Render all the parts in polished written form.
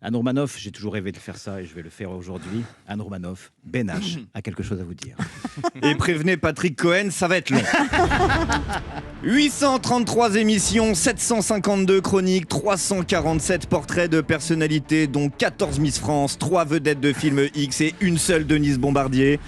Anne Romanoff, j'ai toujours rêvé de faire ça et je vais le faire aujourd'hui. Anne Romanoff, Ben H a quelque chose à vous dire. Et prévenez Patrick Cohen, ça va être long. 833 émissions, 752 chroniques, 347 portraits de personnalités, dont 14 Miss France, 3 vedettes de films X et une seule Denise Bombardier.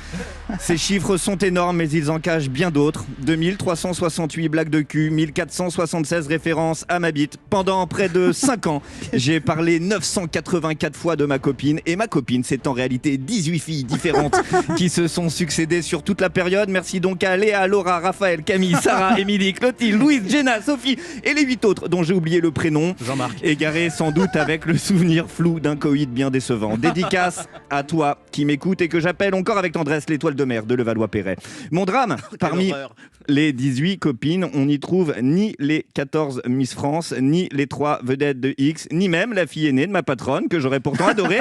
Ces chiffres sont énormes, mais ils en cachent bien d'autres. 2368 blagues de cul, 1476 références à ma bite. Pendant près de 5 ans, j'ai parlé 984 fois de ma copine. Et ma copine, c'est en réalité 18 filles différentes qui se sont succédées sur toute la période. Merci donc à Léa, Laura, Raphaël, Camille, Sarah, Émilie, Clotilde, Louise, Jenna, Sophie et les 8 autres dont j'ai oublié le prénom. Jean-Marc. Égaré sans doute avec le souvenir flou d'un coït bien décevant. Dédicace à toi qui m'écoute et que j'appelle encore avec tendresse l'étoile de mer de Levallois-Perret. Mon drame, parmi les 18 copines, on n'y trouve ni les 14 Miss France, ni les 3 vedettes de X, ni même la fille aînée de ma patronne que j'aurais pourtant adoré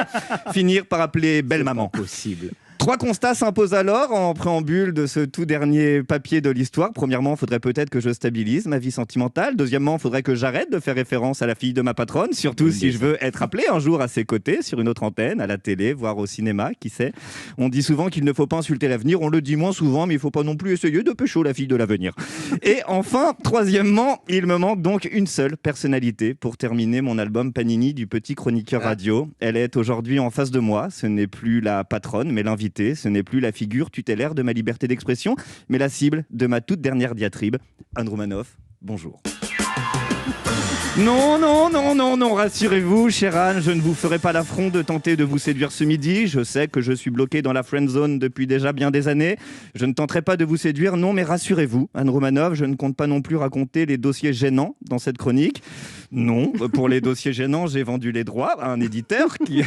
finir par appeler belle maman. Possible. 3 constats s'imposent alors en préambule de ce tout dernier papier de l'histoire. Premièrement, il faudrait peut-être que je stabilise ma vie sentimentale. Deuxièmement, il faudrait que j'arrête de faire référence à la fille de ma patronne, surtout si je veux être appelé un jour à ses côtés, sur une autre antenne, à la télé, voire au cinéma, qui sait. On dit souvent qu'il ne faut pas insulter l'avenir, on le dit moins souvent, mais il ne faut pas non plus essayer de pécho la fille de l'avenir. Et enfin, troisièmement, il me manque donc une seule personnalité pour terminer mon album Panini du petit chroniqueur radio. Elle est aujourd'hui en face de moi, ce n'est plus la patronne, mais l'invitée. Ce n'est plus la figure tutélaire de ma liberté d'expression, mais la cible de ma toute dernière diatribe. Anne Romanoff, bonjour. Non, non, non, non, non, rassurez-vous, chère Anne, je ne vous ferai pas l'affront de tenter de vous séduire ce midi. Je sais que je suis bloqué dans la friend zone depuis déjà bien des années. Je ne tenterai pas de vous séduire, non, mais rassurez-vous, Anne Romanoff, je ne compte pas non plus raconter les dossiers gênants dans cette chronique. Non, pour les dossiers gênants, j'ai vendu les droits à un éditeur qui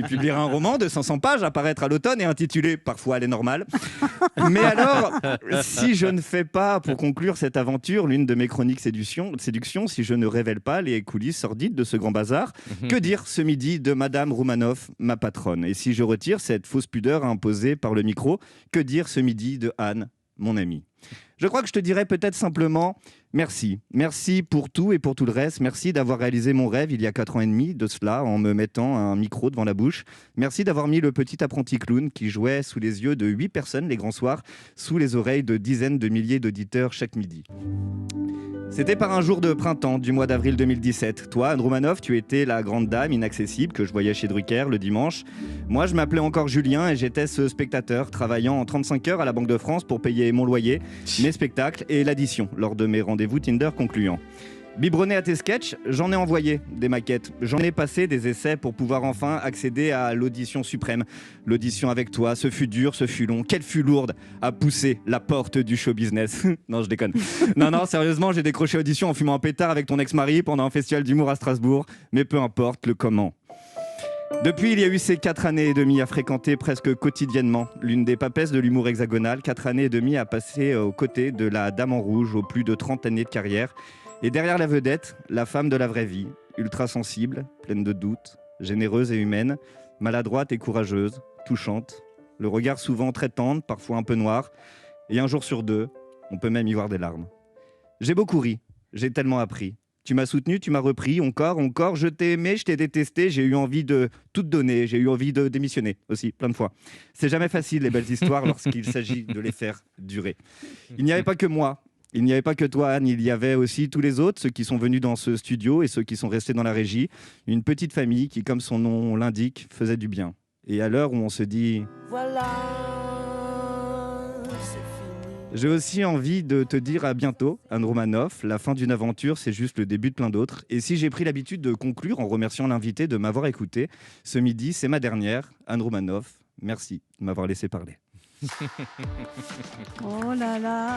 publiera un roman de 500 pages à paraître à l'automne et intitulé « Parfois elle est normale ». Mais alors, si je ne fais pas, pour conclure cette aventure, l'une de mes chroniques séduction, si je ne révèle pas les coulisses sordides de ce grand bazar, que dire ce midi de Madame Romanoff, ma patronne? Et si je retire cette fausse pudeur imposée par le micro, que dire ce midi de Anne, mon amie? Je crois que je te dirais peut-être simplement merci. Merci pour tout et pour tout le reste. Merci d'avoir réalisé mon rêve il y a 4 ans et demi de cela en me mettant un micro devant la bouche. Merci d'avoir mis le petit apprenti clown qui jouait sous les yeux de 8 personnes les grands soirs, sous les oreilles de dizaines de milliers d'auditeurs chaque midi. C'était par un jour de printemps du mois d'avril 2017. Toi, Anne Romanoff, tu étais la grande dame inaccessible que je voyais chez Drucker le dimanche. Moi, je m'appelais encore Julien et j'étais ce spectateur travaillant en 35 heures à la Banque de France pour payer mon loyer, mes spectacles et l'addition lors de mes rendez-vous Tinder concluants. Biberonné à tes sketchs, j'en ai envoyé des maquettes. J'en ai passé des essais pour pouvoir enfin accéder à l'audition suprême. L'audition avec toi, ce fut dur, ce fut long. Quelle fut lourde à pousser la porte du show business. Non, je déconne. Non, sérieusement, j'ai décroché audition en fumant un pétard avec ton ex-mari pendant un festival d'humour à Strasbourg. Mais peu importe le comment. Depuis, il y a eu ces 4 années et demie à fréquenter presque quotidiennement l'une des papesses de l'humour hexagonal. 4 années et demie à passer aux côtés de la Dame en Rouge aux plus de 30 années de carrière. Et derrière la vedette, la femme de la vraie vie, ultra sensible, pleine de doutes, généreuse et humaine, maladroite et courageuse, touchante, le regard souvent très tendre, parfois un peu noir, et un jour sur 2, on peut même y voir des larmes. J'ai beaucoup ri, j'ai tellement appris. Tu m'as soutenu, tu m'as repris, encore, je t'ai aimé, je t'ai détesté, j'ai eu envie de tout te donner, j'ai eu envie de démissionner aussi, plein de fois. C'est jamais facile les belles histoires lorsqu'il s'agit de les faire durer. Il n'y avait pas que moi. Il n'y avait pas que toi, Anne, il y avait aussi tous les autres, ceux qui sont venus dans ce studio et ceux qui sont restés dans la régie. Une petite famille qui, comme son nom l'indique, faisait du bien. Et à l'heure où on se dit... Voilà, c'est fini. J'ai aussi envie de te dire à bientôt, Anne Romanoff. La fin d'une aventure, c'est juste le début de plein d'autres. Et si j'ai pris l'habitude de conclure en remerciant l'invité de m'avoir écouté, ce midi, c'est ma dernière. Anne Romanoff, merci de m'avoir laissé parler. Oh là là.